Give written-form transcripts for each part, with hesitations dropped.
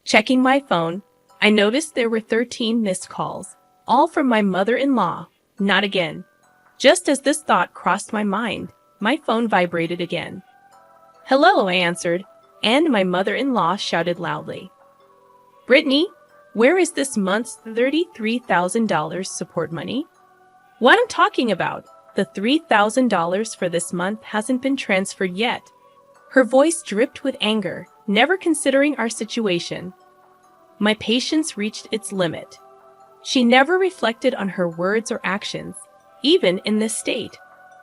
Checking my phone, I noticed there were 13 missed calls, all from my mother-in-law. Not again. Just as this thought crossed my mind, my phone vibrated again. "Hello," I answered, and my mother-in-law shouted loudly, "Brittany, where is this month's $33,000 support money?" "What I'm talking about? The $3,000 for this month hasn't been transferred yet." Her voice dripped with anger, never considering our situation. My patience reached its limit. She never reflected on her words or actions, even in this state.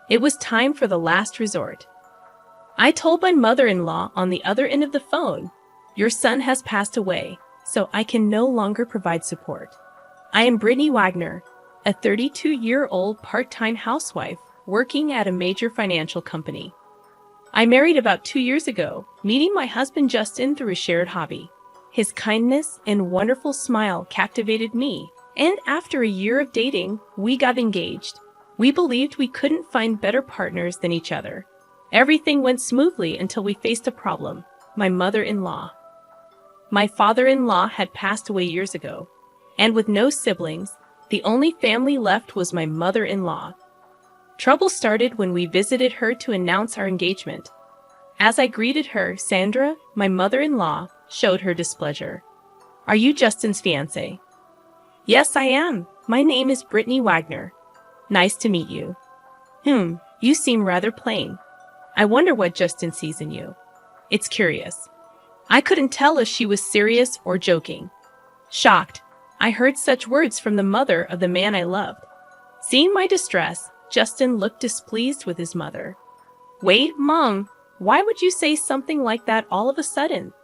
It was time for the last resort. I told my mother-in-law on the other end of the phone, "Your son has passed away, so I can no longer provide support. I am Brittany Wagner, a 32-year-old part-time housewife working at a major financial company. I married about 2 years ago, meeting my husband Justin through a shared hobby. His kindness and wonderful smile captivated me, and after a year of dating, we got engaged. We believed we couldn't find better partners than each other. Everything went smoothly until we faced a problem: my mother-in-law. My father-in-law had passed away years ago, and with no siblings, the only family left was my mother-in-law. Trouble started when we visited her to announce our engagement. As I greeted her, Sandra, my mother-in-law, showed her displeasure. "Are you Justin's fiancé?" "Yes, I am. My name is Brittany Wagner." "Nice to meet you." You seem rather plain. I wonder what Justin sees in you." "It's curious." I couldn't tell if she was serious or joking. Shocked, I heard such words from the mother of the man I loved. Seeing my distress, Justin looked displeased with his mother. "Wait, Mom, why would you say something like that all of a sudden?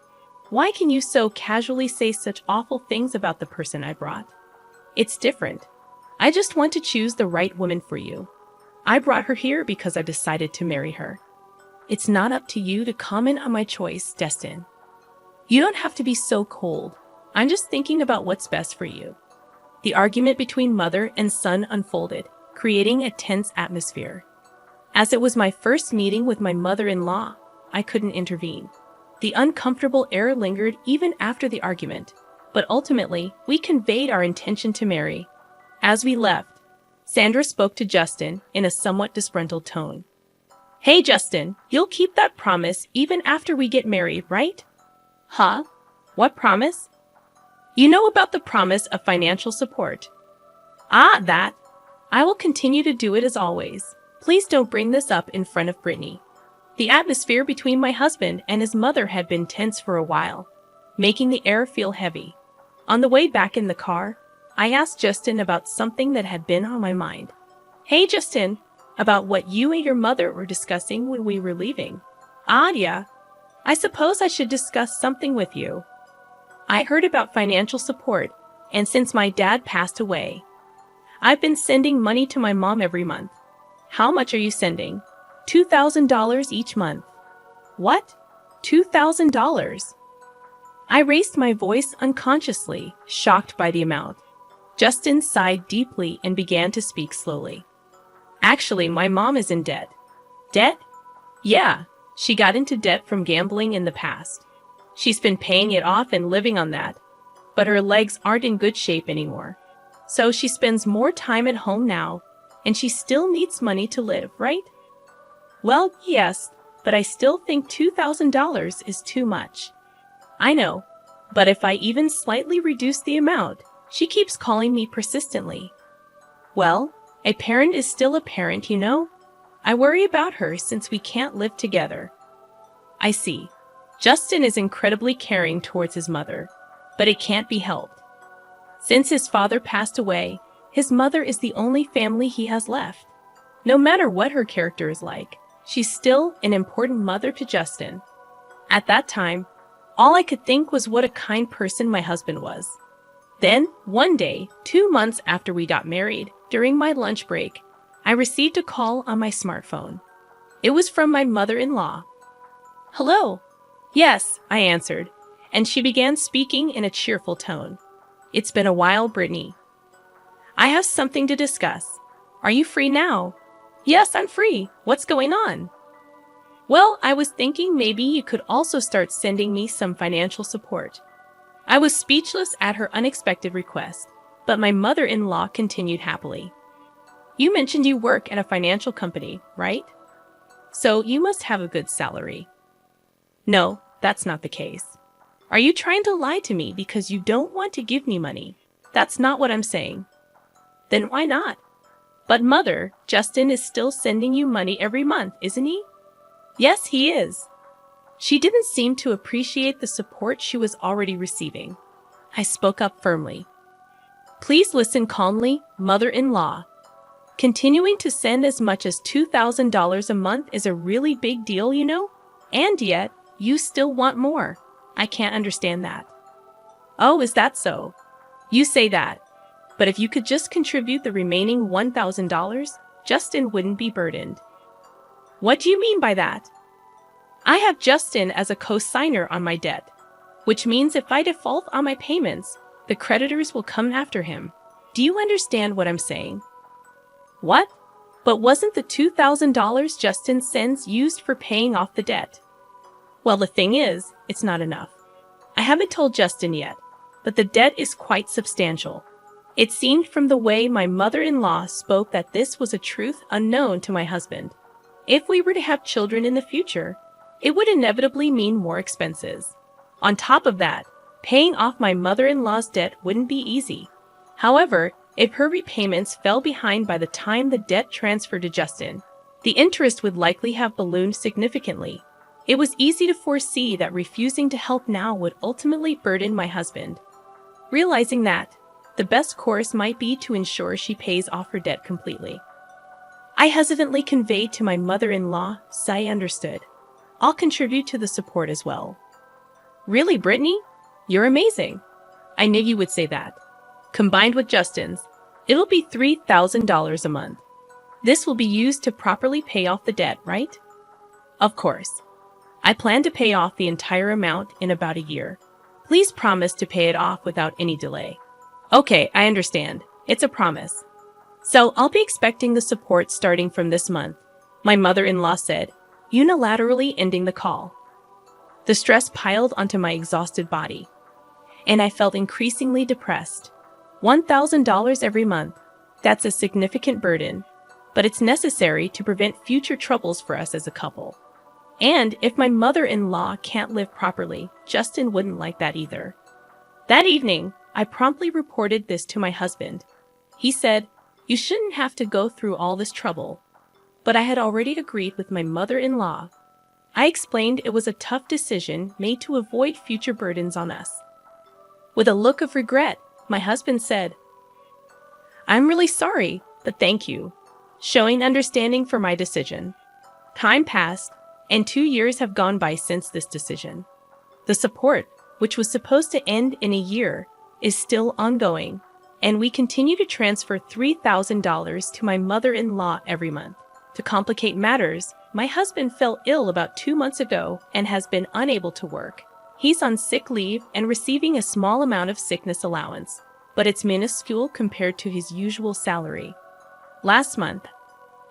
Why can you so casually say such awful things about the person I brought?" "It's different. I just want to choose the right woman for you. I brought her here because I've decided to marry her." "It's not up to you to comment on my choice, Justin. You don't have to be so cold. I'm just thinking about what's best for you." The argument between mother and son unfolded, creating a tense atmosphere. As it was my first meeting with my mother-in-law, I couldn't intervene. The uncomfortable air lingered even after the argument, but ultimately, we conveyed our intention to marry. As we left, Sandra spoke to Justin in a somewhat disgruntled tone. "Hey, Justin, you'll keep that promise even after we get married, right?" "Huh? What promise?" "You know about the promise of financial support." "Ah, that. I will continue to do it as always. Please don't bring this up in front of Brittany." The atmosphere between my husband and his mother had been tense for a while, making the air feel heavy. On the way back in the car, I asked Justin about something that had been on my mind. "Hey, Justin, about what you and your mother were discussing when we were leaving." "Ah, yeah. I suppose I should discuss something with you. I heard about financial support, and since my dad passed away, I've been sending money to my mom every month." "How much are you sending?" $2,000 each month." "What? $2,000? I raised my voice unconsciously, shocked by the amount. Justin sighed deeply and began to speak slowly. "Actually, my mom is in debt." "Debt?" "Yeah, she got into debt from gambling in the past. She's been paying it off and living on that, but her legs aren't in good shape anymore. So she spends more time at home now, and she still needs money to live, right?" "Well, yes, but I still think $2,000 is too much." "I know, but if I even slightly reduce the amount, she keeps calling me persistently." "Well, a parent is still a parent, you know. I worry about her since we can't live together." "I see. Justin is incredibly caring towards his mother, but it can't be helped. Since his father passed away, his mother is the only family he has left. No matter what her character is like, she's still an important mother to Justin. At that time, all I could think was what a kind person my husband was. Then, one day, 2 months after we got married, during my lunch break, I received a call on my smartphone. It was from my mother-in-law. "Hello." "Yes," I answered, and she began speaking in a cheerful tone. "It's been a while, Brittany. I have something to discuss. Are you free now?" "Yes, I'm free. What's going on?" "Well, I was thinking maybe you could also start sending me some financial support. I was speechless at her unexpected request, but my mother-in-law continued happily. You mentioned you work at a financial company, right? So you must have a good salary. No, that's not the case. Are you trying to lie to me because you don't want to give me money? That's not what I'm saying. Then why not? But mother, Justin is still sending you money every month, isn't he? Yes, he is. She didn't seem to appreciate the support she was already receiving. I spoke up firmly. Please listen calmly, mother-in-law. Continuing to send as much as $2,000 a month is a really big deal, you know? And yet, you still want more. I can't understand that. Oh, is that so? You say that. But if you could just contribute the remaining $1,000, Justin wouldn't be burdened. What do you mean by that? I have Justin as a co-signer on my debt, which means if I default on my payments, the creditors will come after him. Do you understand what I'm saying? What? But wasn't the $2,000 Justin sends used for paying off the debt? Well, the thing is, it's not enough. I haven't told Justin yet, but the debt is quite substantial. It seemed from the way my mother-in-law spoke that this was a truth unknown to my husband. If we were to have children in the future, it would inevitably mean more expenses. On top of that, paying off my mother-in-law's debt wouldn't be easy. However, if her repayments fell behind by the time the debt transferred to Justin, the interest would likely have ballooned significantly. It was easy to foresee that refusing to help now would ultimately burden my husband. Realizing that, the best course might be to ensure she pays off her debt completely. I hesitantly conveyed to my mother-in-law, "I understood. I'll contribute to the support as well." Really, Brittany? You're amazing. I knew you would say that. Combined with Justin's, it'll be $3,000 a month. This will be used to properly pay off the debt, right? Of course. I plan to pay off the entire amount in about a year. Please promise to pay it off without any delay. Okay, I understand. It's a promise. So I'll be expecting the support starting from this month, my mother-in-law said, unilaterally ending the call. The stress piled onto my exhausted body, and I felt increasingly depressed. $1,000 every month. That's a significant burden, but it's necessary to prevent future troubles for us as a couple. And if my mother-in-law can't live properly, Justin wouldn't like that either. That evening, I promptly reported this to my husband. He said, "You shouldn't have to go through all this trouble." But I had already agreed with my mother-in-law. I explained it was a tough decision made to avoid future burdens on us. With a look of regret, my husband said, "I'm really sorry, but thank you," showing understanding for my decision. Time passed, and 2 years have gone by since this decision. The support, which was supposed to end in a year, is still ongoing, and we continue to transfer $3,000 to my mother-in-law every month. To complicate matters, my husband fell ill about 2 months ago and has been unable to work. He's on sick leave and receiving a small amount of sickness allowance, but it's minuscule compared to his usual salary. Last month,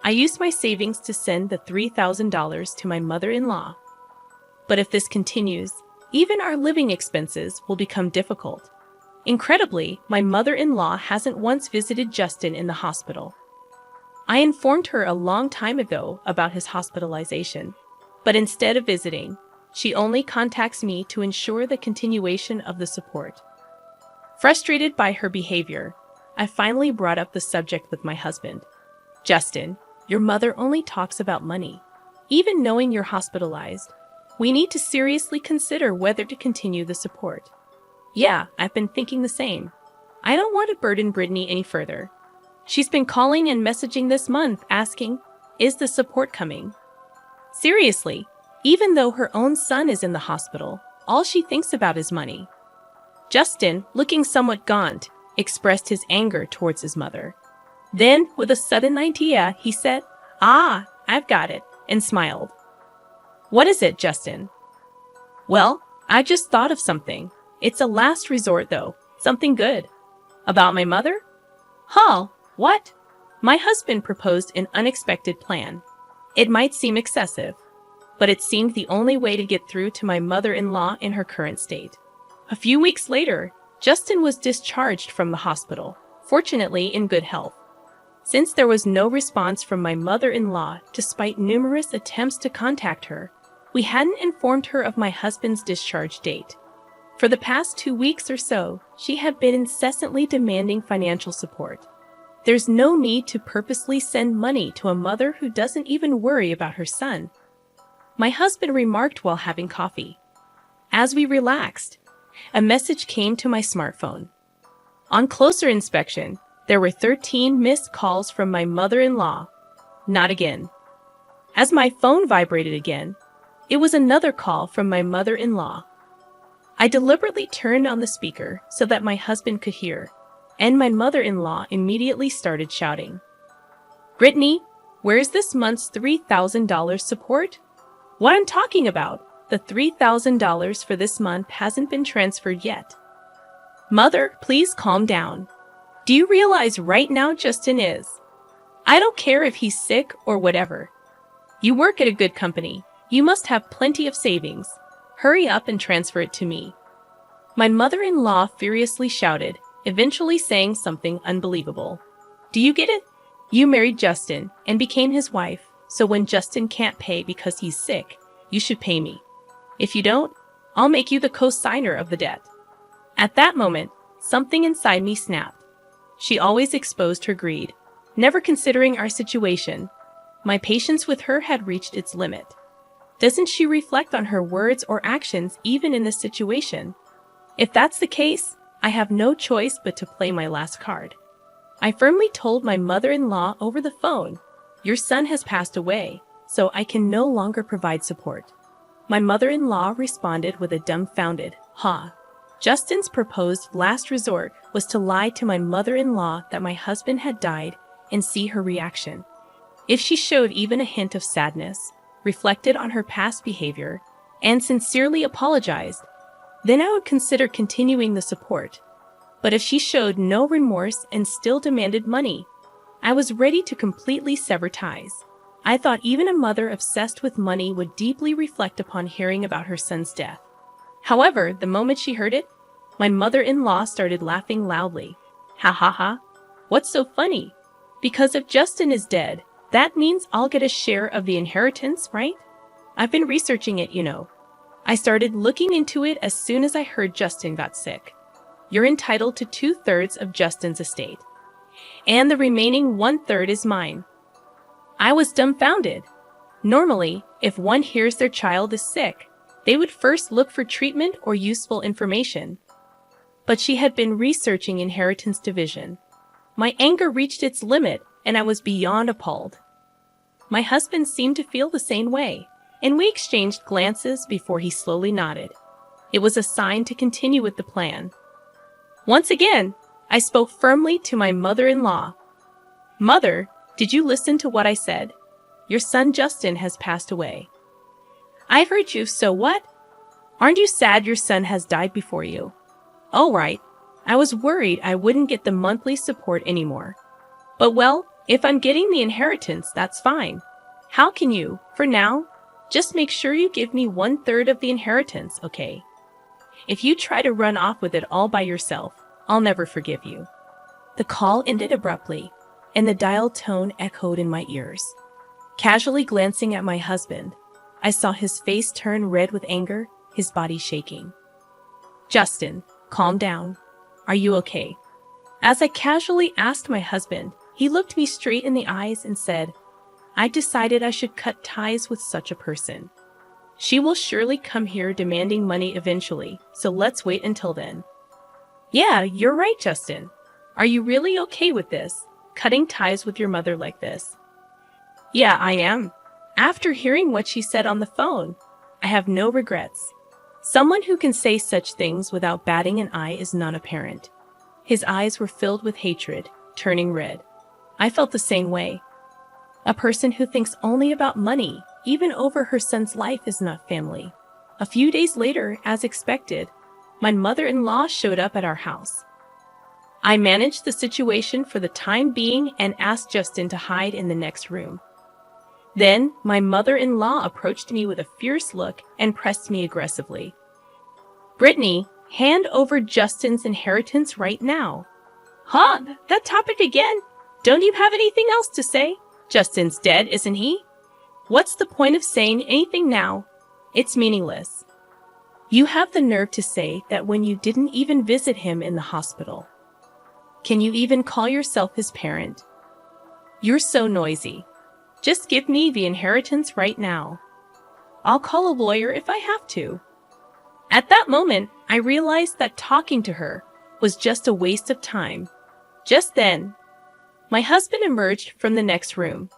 I used my savings to send the $3,000 to my mother-in-law. But if this continues, even our living expenses will become difficult. Incredibly, my mother-in-law hasn't once visited Justin in the hospital. I informed her a long time ago about his hospitalization, but instead of visiting, she only contacts me to ensure the continuation of the support. Frustrated by her behavior, I finally brought up the subject with my husband. "Justin, your mother only talks about money. Even knowing you're hospitalized, we need to seriously consider whether to continue the support." "Yeah, I've been thinking the same. I don't want to burden Brittany any further. She's been calling and messaging this month asking, is the support coming?" Seriously, even though her own son is in the hospital, all she thinks about is money. Justin, looking somewhat gaunt, expressed his anger towards his mother. Then, with a sudden idea, he said, "Ah, I've got it," and smiled. "What is it, Justin?" "Well, I just thought of something. It's a last resort, though. Something good." "About my mother?" "Huh, what?" My husband proposed an unexpected plan. It might seem excessive, but it seemed the only way to get through to my mother-in-law in her current state. A few weeks later, Justin was discharged from the hospital, fortunately in good health. Since there was no response from my mother-in-law despite numerous attempts to contact her, we hadn't informed her of my husband's discharge date. For the past 2 weeks or so, she had been incessantly demanding financial support. There's no need to purposely send money to a mother who doesn't even worry about her son, my husband remarked while having coffee. As we relaxed, a message came to my smartphone. On closer inspection, there were 13 missed calls from my mother-in-law. Not again. As my phone vibrated again, it was another call from my mother-in-law. I deliberately turned on the speaker so that my husband could hear, and my mother-in-law immediately started shouting, "Brittany, where's this month's $3,000 support? What I'm talking about, the $3,000 for this month hasn't been transferred yet. Mother, please calm down. Do you realize right now Justin is? I don't care if he's sick or whatever. You work at a good company. You must have plenty of savings. Hurry up and transfer it to me." My mother-in-law furiously shouted, eventually saying something unbelievable. "Do you get it? You married Justin and became his wife, so when Justin can't pay because he's sick, you should pay me. If you don't, I'll make you the co-signer of the debt." At that moment, something inside me snapped. She always exposed her greed, never considering our situation. My patience with her had reached its limit. Doesn't she reflect on her words or actions even in this situation? If that's the case, I have no choice but to play my last card. I firmly told my mother-in-law over the phone, "Your son has passed away, so I can no longer provide support." My mother-in-law responded with a dumbfounded, "Ha." Justin's proposed last resort was to lie to my mother-in-law that my husband had died and see her reaction. If she showed even a hint of sadness, reflected on her past behavior, and sincerely apologized, then I would consider continuing the support. But if she showed no remorse and still demanded money, I was ready to completely sever ties. I thought even a mother obsessed with money would deeply reflect upon hearing about her son's death. However, the moment she heard it, my mother-in-law started laughing loudly. "Ha ha ha. What's so funny? Because if Justin is dead, that means I'll get a share of the inheritance, right? I've been researching it, you know. I started looking into it as soon as I heard Justin got sick. You're entitled to 2/3 of Justin's estate, and the remaining 1/3 is mine." I was dumbfounded. Normally, if one hears their child is sick, they would first look for treatment or useful information. But she had been researching inheritance division. My anger reached its limit, and I was beyond appalled. My husband seemed to feel the same way, and we exchanged glances before he slowly nodded. It was a sign to continue with the plan. Once again, I spoke firmly to my mother-in-law. "Mother, did you listen to what I said? Your son Justin has passed away." "I've heard you, so what? Aren't you sad your son has died before you?" "Oh, right. I was worried I wouldn't get the monthly support anymore. But well, if I'm getting the inheritance, that's fine. How can you, for now, just make sure you give me 1/3 of the inheritance, okay? If you try to run off with it all by yourself, I'll never forgive you." The call ended abruptly, and the dial tone echoed in my ears. Casually glancing at my husband, I saw his face turn red with anger, his body shaking. "Justin, calm down. Are you okay?" As I casually asked my husband, he looked me straight in the eyes and said, "I decided I should cut ties with such a person. She will surely come here demanding money eventually, so let's wait until then." "Yeah, you're right, Justin. Are you really okay with this, cutting ties with your mother like this?" "Yeah, I am. After hearing what she said on the phone, I have no regrets. Someone who can say such things without batting an eye is not a parent." His eyes were filled with hatred, turning red. I felt the same way. A person who thinks only about money, even over her son's life, is not family. A few days later, as expected, my mother-in-law showed up at our house. I managed the situation for the time being and asked Justin to hide in the next room. Then, my mother-in-law approached me with a fierce look and pressed me aggressively. "Brittany, Hand over Justin's inheritance right now. Huh? That topic again? Don't you have anything else to say? Justin's dead, isn't he? What's the point of saying anything now? It's meaningless. You have the nerve to say that when you didn't even visit him in the hospital. Can you even call yourself his parent? You're so noisy. Just give me the inheritance right now. I'll call a lawyer if I have to. At that moment, I realized that talking to her was just a waste of time. Just then, my husband emerged from the next room.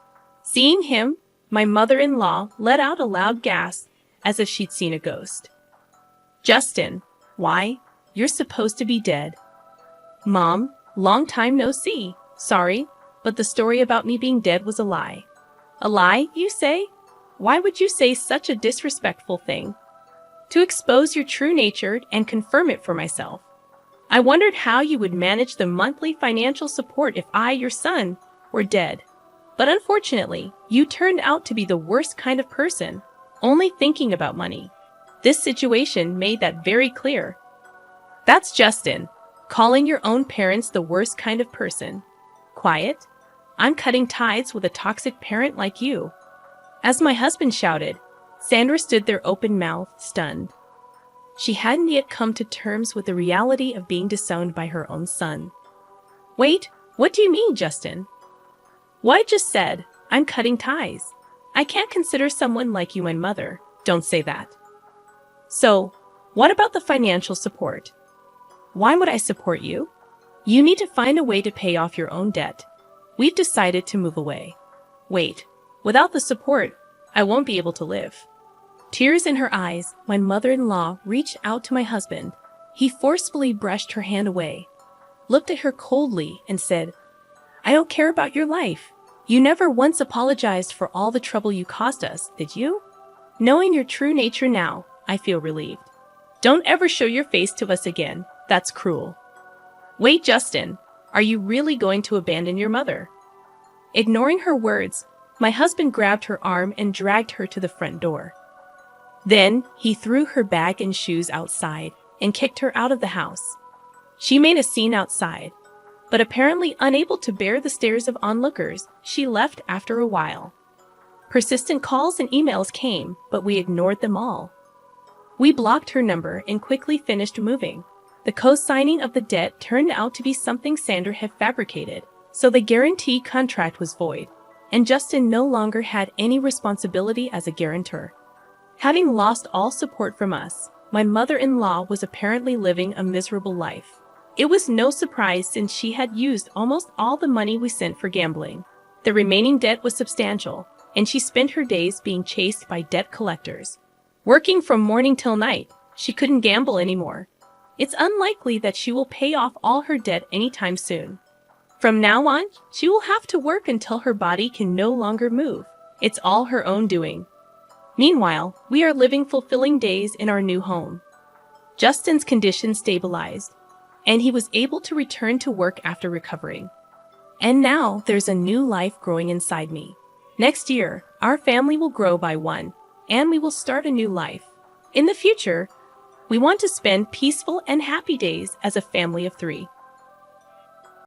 Seeing him, my mother-in-law let out a loud gasp as if she'd seen a ghost. Justin, why? You're supposed to be dead. Mom, long time no see. Sorry, but the story about me being dead was a lie. A lie, you say? Why would you say such a disrespectful thing? To expose your true nature and confirm it for myself. I wondered how you would manage the monthly financial support if I, your son, were dead. But unfortunately, you turned out to be the worst kind of person, only thinking about money. This situation made that very clear. That's Justin, calling your own parents the worst kind of person. Quiet? I'm cutting ties with a toxic parent like you. As my husband shouted, Sandra stood there open-mouthed, stunned. She hadn't yet come to terms with the reality of being disowned by her own son. Wait, what do you mean, Justin? What I just said, I'm cutting ties. I can't consider someone like you my mother. Don't say that. So, what about the financial support? Why would I support you? You need to find a way to pay off your own debt. We've decided to move away. Wait, without the support, I won't be able to live. Tears in her eyes, my mother-in-law reached out to my husband. He forcefully brushed her hand away, looked at her coldly, and said, I don't care about your life. You never once apologized for all the trouble you caused us, did you? Knowing your true nature now, I feel relieved. Don't ever show your face to us again. That's cruel. Wait, Justin, are you really going to abandon your mother? Ignoring her words, my husband grabbed her arm and dragged her to the front door. Then, he threw her bag and shoes outside and kicked her out of the house. She made a scene outside, but apparently unable to bear the stares of onlookers, she left after a while. Persistent calls and emails came, but we ignored them all. We blocked her number and quickly finished moving. The co-signing of the debt turned out to be something Sandra had fabricated, so the guarantee contract was void, and Justin no longer had any responsibility as a guarantor. Having lost all support from us, my mother-in-law was apparently living a miserable life. It was no surprise since she had used almost all the money we sent for gambling. The remaining debt was substantial, and she spent her days being chased by debt collectors. Working from morning till night, she couldn't gamble anymore. It's unlikely that she will pay off all her debt anytime soon. From now on, she will have to work until her body can no longer move. It's all her own doing. Meanwhile, we are living fulfilling days in our new home. Justin's condition stabilized, and he was able to return to work after recovering. And now there's a new life growing inside me. Next year, our family will grow by one, and we will start a new life. In the future, we want to spend peaceful and happy days as a family of 3.